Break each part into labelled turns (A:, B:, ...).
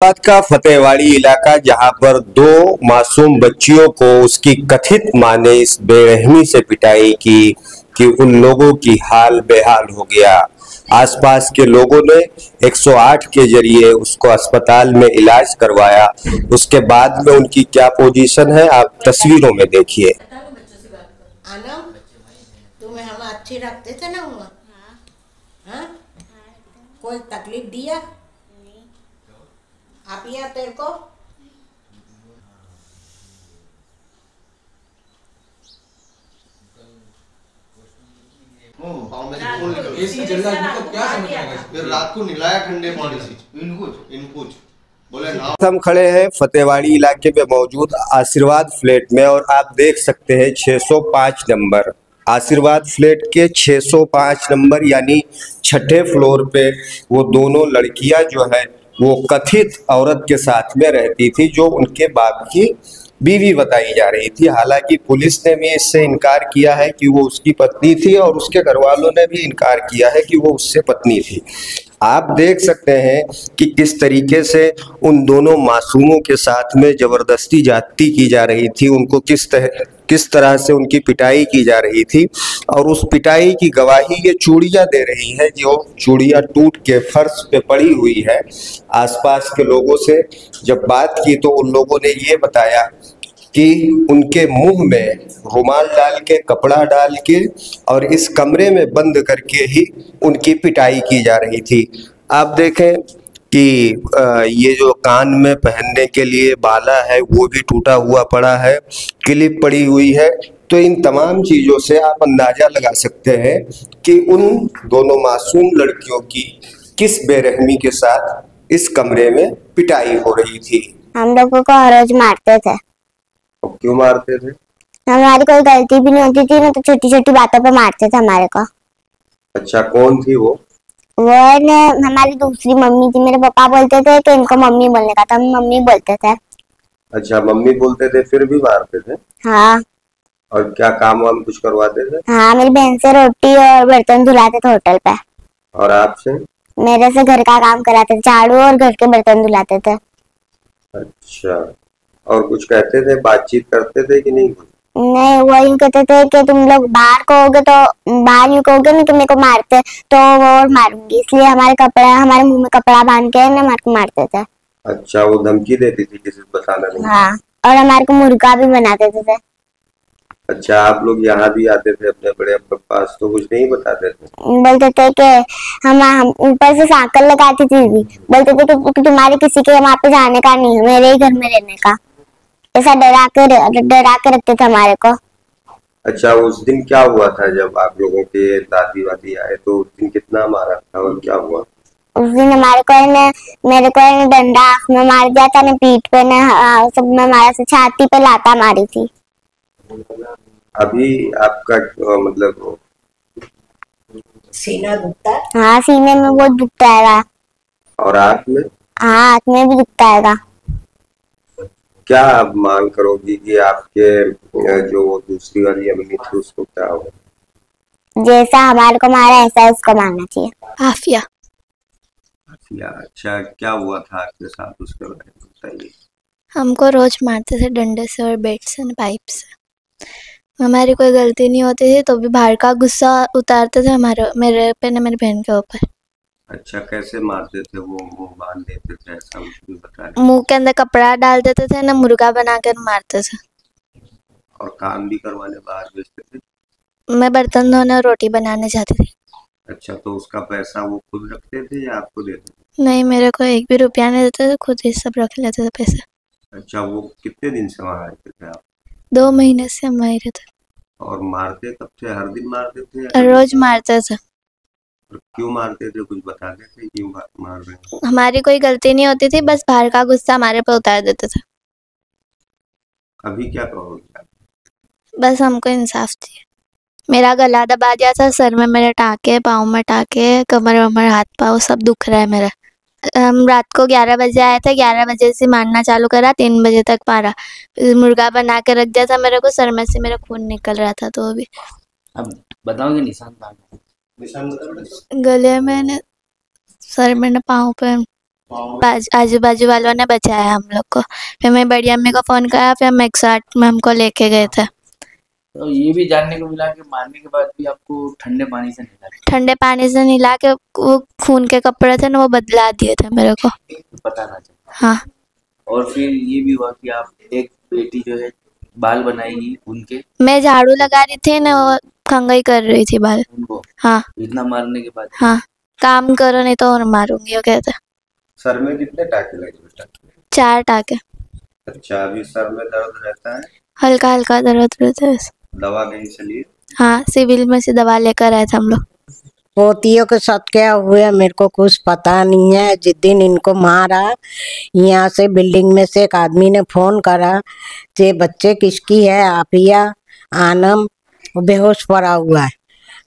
A: बाद का फतेहवाड़ी इलाका जहां पर दो मासूम बच्चियों को उसकी कथित मां ने इस बेरहमी से पिटाई की कि उन लोगों की हाल बेहाल हो गया। आसपास के लोगों ने 108 के जरिए उसको अस्पताल में इलाज करवाया। उसके बाद में उनकी क्या पोजीशन है आप तस्वीरों में देखिए।
B: आनम, तुम्हें हम अच्छे रखते थे ना वहाँ? हाँ? कोई तकलीफ दिया? आप यहाँ तेरे को
C: ऐसी जल्दा इनको क्या समझ आएगा?
D: फिर रात को निलाया ठंडे पानी से इनको बोले ना।
A: हम खड़े हैं फतेहवाड़ी इलाके में मौजूद आशीर्वाद फ्लैट में और आप देख सकते हैं 605 नंबर आशीर्वाद फ्लैट के 605 नंबर यानी छठे फ्लोर पे वो दोनों लड़कियां जो है वो कथित औरत के साथ में रहती थी जो उनके बाप की बीवी बताई जा रही थी। हालांकि पुलिस ने भी इससे इनकार किया है कि वो उसकी पत्नी थी और उसके घर वालों ने भी इनकार किया है कि वो उससे पत्नी थी। आप देख सकते हैं कि किस तरीके से उन दोनों मासूमों के साथ में ज़बरदस्ती ज्यादती की जा रही थी, उनको किस तरह से उनकी पिटाई की जा रही थी और उस पिटाई की गवाही ये चूड़ियाँ दे रही है जो चूड़ियाँ टूट के फर्श पे पड़ी हुई है। आसपास के लोगों से जब बात की तो उन लोगों ने ये बताया कि उनके मुंह में रुमाल डाल के कपड़ा डाल के और इस कमरे में बंद करके ही उनकी पिटाई की जा रही थी। आप देखें कि ये जो कान में पहनने के लिए बाला है वो भी टूटा हुआ पड़ा है, क्लिप पड़ी हुई है। तो इन तमाम चीज़ों से आप अंदाज़ा लगा सकते हैं कि उन दोनों मासूम लड़कियों की किस बेरहमी के साथ इस कमरे में पिटाई हो रही थी।
E: हम लोगों को हर रोज मारते थे।
A: और क्यों मारते थे?
E: हमारी कोई गलती भी नहीं होती थी ना, तो छोटी छोटी बातों पे मारते थे हमारे को।
A: अच्छा, कौन थी वो?
E: वो ने हमारी दूसरी मम्मी थी। मेरे पापा बोलते थे कि इनको मम्मी बोलने का, तो हम मम्मी बोलते थे।
A: अच्छा, मम्मी बोलते थे फिर भी मारते थे?
E: हाँ।
A: और क्या काम वाम कुछ करवाते थे?
E: हाँ, मेरी बहन से रोटी और बर्तन धुलाते थे होटल पे।
A: और आपसे?
E: मेरे से घर का काम कराते थे, झाड़ू और घर के बर्तन धुलाते थे।
A: अच्छा, और कुछ कहते थे, बातचीत करते थे कि नहीं?
E: नहीं, वो यूँ कहते थे कि तुम लोग बाहर कहोगे तो बाहर यूँ कहोगे ना कि मेरे को मारते तो वो और मारूंगी, इसलिए हमारे मुंह में कपड़ा बांध के ना हमारे को मारते थे।
A: अच्छा, वो धमकी देती थी किसी को बताना नहीं?
E: हाँ, और हमारे को मुर्गा भी बना देते थे।
A: अच्छा, आप लोग यहाँ भी आते थे अपने बड़े अब्बा के पास तो कुछ नहीं बताते थे?
E: बोलते थे कि हम ऊपर से सांकल लगाती थी, बोलते थे कि तुम्हारे किसी के वहां पे जाने का नहीं है, मेरे ही घर में रहने का। ऐसा डरा के रखते थे हमारे को।
A: अच्छा, उस दिन क्या हुआ था जब आप लोगों के दादी वादी आए तो उस दिन कितना मारा था और क्या हुआ?
E: उस दिन मेरे को डंडा आँख में मार दिया था, ने पीठ पे ने सब में मारा था, छाती पे लाता मारी थी।
A: अभी आपका मतलब
B: सीना दुखता है?
E: हाँ, सीने में बहुत दुखता है।
A: और हाथ में?
E: हाँ, हाथ में भी दुखता है।
A: क्या आप मांग करोगी कि आपके जो दूसरी वाली अम्मी थी उसको क्या हो?
E: जैसा हमारे को मारा ऐसा उसको मारना चाहिए।
F: आफिया।
A: अच्छा, क्या हुआ था आपके साथ उसके बारे में बताइए।
F: हमको रोज मारते थे डंडे से और बेट से, पाइप से। हमारी कोई गलती नहीं होती थी तो भी बाहर का गुस्सा उतारते थे मेरे पे न मेरी बहन के ऊपर।
A: अच्छा, कैसे मारते थे वो? मुंह बांध देते थे ऐसा कुछ भी बता?
F: मुंह के अंदर कपड़ा डाल देते थे ना, मुर्गा बना कर मारते थे।
A: और काम भी करवाने बाहर भेजते थे?
F: मैं बर्तन धोने और रोटी बनाने जाती थी।
A: अच्छा, तो उसका पैसा वो खुद रखते थे या आपको देते थे?
F: नहीं, मेरे को एक भी रुपया नहीं देते थे, खुद ही सब रख लेते थे पैसे।
A: अच्छा, वो कितने दिन से वहाँ रहते थे आप?
F: 2 महीने से हम वहीं रहते।
A: और मारते कब थे? हर दिन मारते थे?
F: रोज मारते थे।
A: और क्यों मारते थे कुछ बताते थे क्यों मार रहे हैं?
F: हमारी कोई गलती नहीं होती थी, बस बाहर का गुस्सा हमारे पे उतार देते थे।
A: अभी क्या कहोगे?
F: बस हमको इंसाफ चाहिए। मेरा गला दबा दिया था, सर में मेरे टाके, पाँव में टाके, कमर वमर हाथ पाँव सब दुख रहा है मेरा। हम रात को 11 बजे आए थे, 11 बजे से मारना चालू करा, 3 बजे तक मारा। मुर्गा बना के रख दिया था मेरे को, सर में से मेरा खून निकल रहा था। तो अभी
C: अब बताओगे निशान
D: निशान
F: गले में, सर में, पाँव पे आजू बाजू वालों ने बचाया हम लोग को। फिर मैं बड़ी अम्मी को फोन करा, फिर हम 108 में हमको लेके गए थे।
C: तो ये भी जानने को मिला कि मारने के बाद भी आपको ठंडे पानी से नहला
F: ठंडे पानी से नहला के वो खून के कपड़े थे ना वो बदला दिए थे मेरे को।
C: पता ना चला।
F: हाँ।
C: और फिर ये भी हुआ कि आप एक बेटी जो है बाल बनाएगी उनके,
F: मैं झाड़ू लगा रही थी ना, वो खंगाई कर रही थी बाल
C: उनको
F: हाँ
C: इतना मारने के बाद।
F: हाँ, काम करो नहीं तो और मारूंगी वो कहते।
A: सर में कितने टाके लगे बेटा?
F: 4 टाके।
A: अच्छा, अभी सर में दर्द रहता है?
F: हल्का हल्का दर्द रहता है।
A: दवा कहीं से लिए?
F: हाँ, सिविल में से दवा लेकर आए थे हम लोग।
B: पोतियों के साथ क्या हुआ मेरे को कुछ पता नहीं है। जिस दिन इनको मारा, यहाँ से बिल्डिंग में से एक आदमी ने फोन करा कि बच्चे किसकी है, आपिया आनम बेहोश पड़ा हुआ है।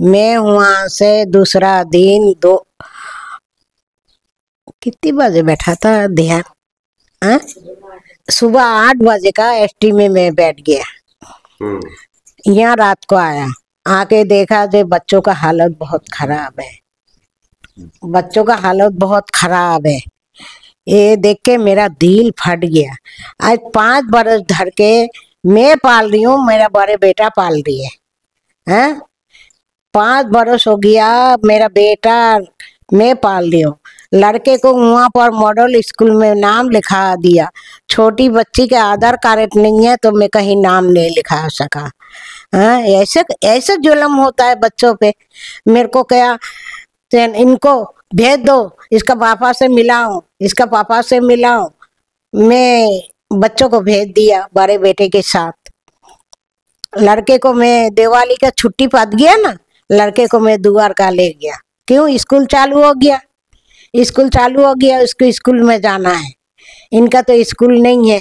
B: मैं वहाँ से दूसरा दिन कितनी बजे बैठा था ध्यान, सुबह 8 बजे का एसटी में मैं बैठ गया। यहाँ रात को आया, आके देखा जो बच्चों का हालत बहुत खराब है, बच्चों का हालत बहुत खराब है। ये देख के मेरा दिल फट गया। आज 5 बरस धर के मैं पाल रही हूँ, मेरा बड़े बेटा पाल रही है, हैं? 5 बरस हो गया मेरा बेटा मैं पाल रही हूँ। लड़के को वहाँ पर मॉडल स्कूल में नाम लिखा दिया। छोटी बच्ची के आधार कार्ड नहीं है तो मैं कहीं नाम नहीं लिखा सका। हाँ, ऐसे ऐसे जुल्म होता है बच्चों पे। मेरे को क्या, इनको भेज दो, इसका पापा से मिलाओ, इसका पापा से मिलाओ। मैं बच्चों को भेज दिया बड़े बेटे के साथ। लड़के को मैं दिवाली का छुट्टी पड़ गया ना, लड़के को मैं दुआर का ले गया। क्यों? स्कूल चालू हो गया, स्कूल चालू हो गया, उसको स्कूल में जाना है। इनका तो स्कूल नहीं है।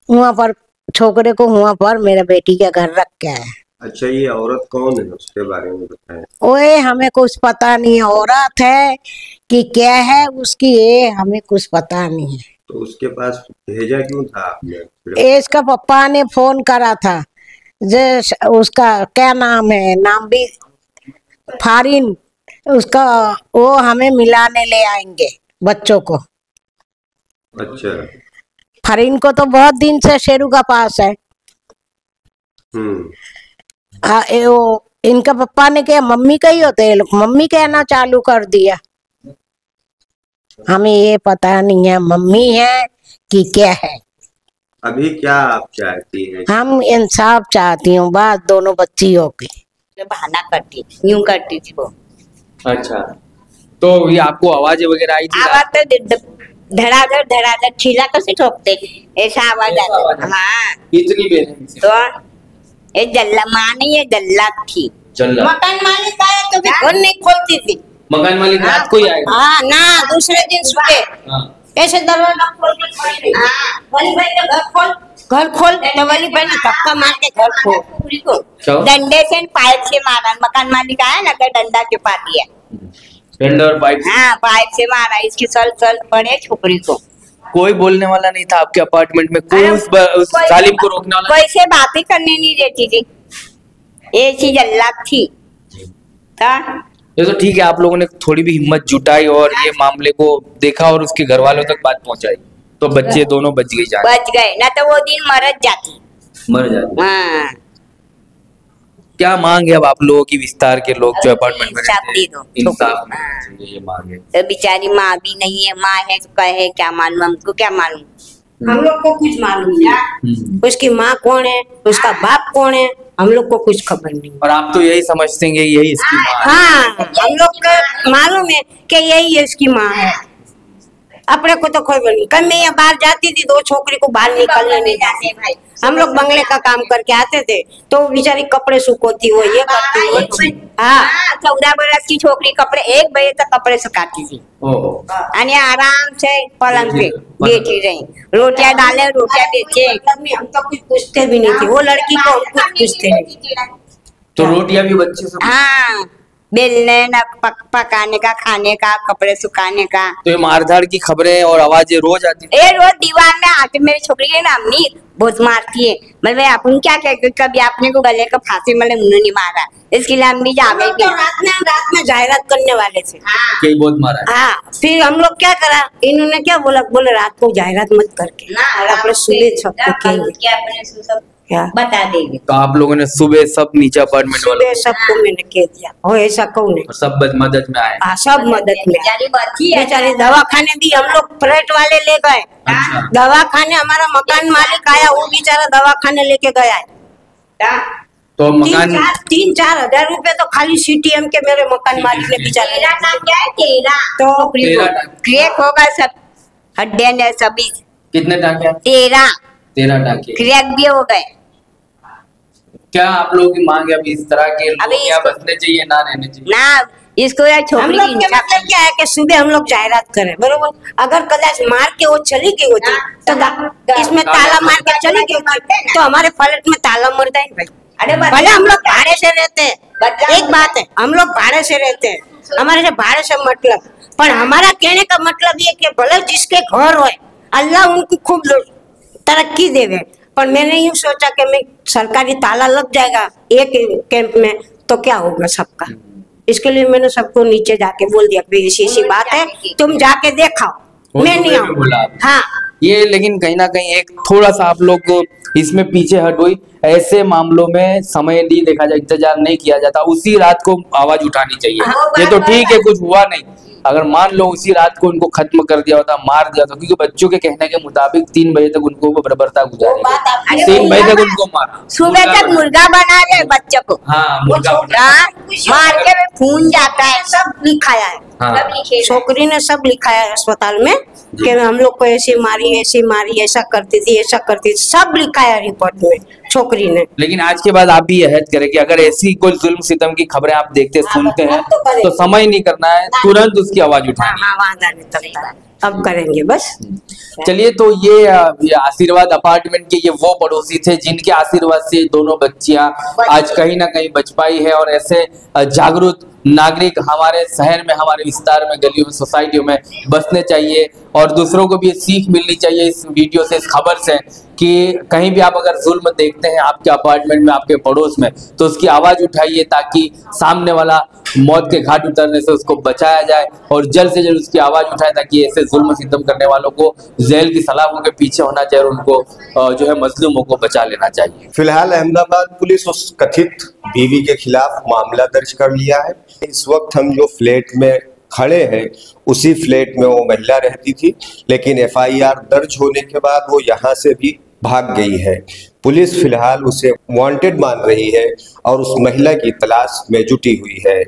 B: वहाँ पर छोकरे को वहाँ पर मेरा बेटी का घर रख के आया।
A: अच्छा, ये औरत कौन है उसके बारे में बताएं।
B: ओए हमें कुछ पता नहीं, औरत है कि क्या है उसकी, ये हमें कुछ पता नहीं है।
A: तो उसके पास भेजा क्यों था आपने?
B: इसका पापा ने फोन करा था, जो उसका क्या नाम है, नाम भी फारिन, उसका वो हमें मिलाने ले आएंगे बच्चों को।
A: अच्छा,
B: फरीन को तो बहुत दिन से शेरू का पास है। वो इनका पापा ने क्या मम्मी का ही होते हैं लोग, मम्मी कहना चालू कर दिया। हमें ये पता नहीं है मम्मी है कि क्या है।
A: अभी क्या आप चाहती हैं?
B: हम इंसाफ चाहती हूँ, बात दोनों बच्चियों की।
G: बहाना करती, यूं करती थी वो।
C: अच्छा, तो ये आपको आवाज वगैरह आई थी?
G: आवाज तो धड़ाधड़ छीला कैसे ठोकते, ऐसा आवाज आता। हाँ,
C: इतनी बेरहमी
G: तो ये जल्ला माँ नहीं, ये जल्लाद थी। मकान मालिक आया तो भी घर नहीं खोलती थी।
C: मकान मालिक रात को ही आएगा?
G: हाँ ना, दूसरे दिन सुबह ऐसे दरवाजा खोल के खड़ी। हाँ, वली भाई ने घर खोल, तो वली भाई ने धक्का मार के घर खोल, डंडे से पाइप से मारा। मकान मालिक आया ना, डंडा के पा दिया,
C: डंडा और पाइप।
G: हाँ, पाइप से मारा, इसकी सल पड़े छोकरी को।
C: कोई बोलने वाला नहीं था आपके अपार्टमेंट में? कोई उस जालिम को रोकने वाला?
G: कोई से बातें करने नहीं देती थी, ऐसी जल्लाद थी।
C: ये तो ठीक है, आप लोगों ने थोड़ी भी हिम्मत जुटाई और ये मामले को देखा और उसके घर वालों तक बात पहुंचाई, तो बच्चे दोनों बच गए।
G: बच गए ना तो वो दिन मर जाती। हाँ।
C: क्या मांग है अब आप लोगों की, विस्तार के लोग जो अपार्टमेंट में रहते हैं? इंसाफ ये मांग है।
G: तो बेचारी माँ भी नहीं है, माँ है तो कहे क्या मालूम, हमको क्या मालूम। हम लोग को कुछ मालूम नहीं, उसकी माँ कौन है, उसका बाप कौन है, हम लोग को कुछ खबर नहीं।
C: और आप तो यही समझते हैं यही इसकी माँ है?
G: हाँ, हम लोग को मालूम है कि यही इसकी माँ है। अपने को तो कोई नहीं। कल मैं यहाँ बाहर जाती थी, 2 छोकरी को बाहर निकलने नहीं जाते भाई। हम लोग बंगले का काम करके आते थे तो बेचारी कपड़े सुखोती वो ये करती वो। हाँ, 14 बरस की छोकरी कपड़े 1 बजे तक कपड़े सुखाती थी। और आराम से पलंग पे बैठी रही, रोटियां डाले, रोटियां बेचे। हम तो कुछ पूछते भी नहीं थे, वो लड़की को हम कुछ पूछते नहीं।
C: तो रोटियां भी बच्चे सब?
G: हाँ, बेलने न पकाने का, खाने का, कपड़े सुखाने का।
C: तो ये मारधाड़ की खबरें और आवाजें रोज आती?
G: रोज दीवार में आके मेरी छोकरी है ना, अम्मी
H: बहुत मारती है। मतलब अपन क्या कहते, कभी आपने को गले का फांसी मतलब उन्होंने नहीं मारा, इसके लिए हम भी जा गए।
G: रात में जाहिरात करने वाले थे।
C: कई बहुत मारा है।
G: हाँ, फिर हम लोग क्या करा, इन्होंने क्या बोला, बोले रात को जाहिरात मत करके
H: ना,
G: अपने सुबह सबको कहेंगे, क्या
H: बता देंगे।
C: तो आप लोगों ने सुबह सब नीचे अपार्टमेंट वालों
G: सुबह सबको मैंने कह दिया, हो ऐसा कौन है।
C: सब मदद में आए।
G: हाँ, सब मदद में बेचारे दवाखाने भी हम लोग फ्लैट वाले ले गए।
C: अच्छा।
G: दवाखाने हमारा मकान मालिक आया, वो बेचारा दवाखाने लेके गया है।
C: तो मकान
G: 3-4 हजार रुपए तो खाली सीटीएम के मेरे मकान मालिक ने बेचारे।
H: तेरा नाम क्या है? तेरा
G: तो
H: क्रैक होगा सब, हड्डियां ने सभी।
C: कितने टाके?
H: 13
C: टाके।
H: क्रैक भी हो गए।
C: क्या आप लोगों की मांग है अभी इस तरह के लोग यहाँ बसने चाहिए, ना रहने चाहिए?
H: ना, इसको यार
G: हम
H: छोकरी
G: लोग के मतलब क्या है कि सुबह हम लोग जाहिरात करें, बरोबर। अगर कदाच मार के वो चली गई होती तो इसमें ताला मार के चली गई होती तो हमारे फ्लैट में ताला मर जाए भाई।
H: अरे
G: भले हम लोग भाड़े से रहते हैं, एक बात है, हम लोग भाड़े से रहते हैं, हमारे से भाड़े से मतलब, पर हमारा कहने का मतलब ये कि भले जिसके घर हो अल्लाह उनको खूब तरक्की देवे, पर मैंने यूँ सोचा कि मैं सरकारी ताला लग जाएगा एक कैंप में तो क्या होगा सबका। इसके लिए मैंने सबको नीचे जाके बोल दिया कि ऐसी ऐसी बात है, तुम जाके देखाओ, मैं नहीं आऊँ। हाँ,
C: ये लेकिन कहीं ना कहीं एक थोड़ा सा आप लोग इसमें पीछे हट हुई। ऐसे मामलों में समय नहीं देखा जाए, इंतजार नहीं किया जाता, उसी रात को आवाज उठानी चाहिए। ये तो ठीक है, कुछ हुआ नहीं, अगर मान लो उसी रात को उनको खत्म कर दिया होता, मार दिया होता, क्योंकि बच्चों के कहने के मुताबिक 3 बजे तक उनको बर्बरता गुजारी, 3 बजे तक उनको मारा,
H: सुबह तक मुर्गा बना रहे बच्चों को।
C: हाँ, मुर्गा
H: मार के खून जाता है, सब लिखाया है।
C: हाँ।
G: छोकरी ने सब लिखाया है अस्पताल में कि हम लोग को ऐसी मारी, ऐसा करती थी, ऐसा करती थी, सब लिखाया रिपोर्ट में छोकरी ने।
C: लेकिन आज के बाद आप भी यह करें कि अगर ऐसी कोई जुल्म सितम की खबरें आप देखते सुनते हैं तो समय नहीं करना है, तुरंत उसकी आवाज उठानी।
G: हाँ, वादा नहीं करता, अब करेंगे बस।
C: चलिए, तो ये आशीर्वाद अपार्टमेंट के ये वो पड़ोसी थे जिनके आशीर्वाद से दोनों बच्चियां आज कहीं ना कहीं बच पाई है। और ऐसे जागरूक नागरिक हमारे शहर में, हमारे विस्तार में, गलियों में, सोसाइटियों में बसने चाहिए। और दूसरों को भी ये सीख मिलनी चाहिए इस वीडियो से, इस खबर से, कि कहीं भी आप अगर जुल्म देखते हैं आपके अपार्टमेंट में, आपके पड़ोस में, तो उसकी आवाज उठाइए ताकि सामने वाला मौत के घाट उतरने से उसको बचाया जाए और जल्द से जल्द उसकी आवाज उठाए ताकि ऐसे जुल्म सितम करने वालों को जेल की सलाखों के पीछे होना चाहिए और उनको जो है मजलूमों को बचा लेना चाहिए।
A: फिलहाल अहमदाबाद पुलिस उस कथित बीवी के खिलाफ मामला दर्ज कर लिया है। इस वक्त हम जो फ्लैट में खड़े हैं उसी फ्लैट में वो महिला रहती थी, लेकिन एफआईआर दर्ज होने के बाद वो यहाँ से भी भाग गई है। पुलिस फिलहाल उसे वांटेड मान रही है और उस महिला की तलाश में जुटी हुई है।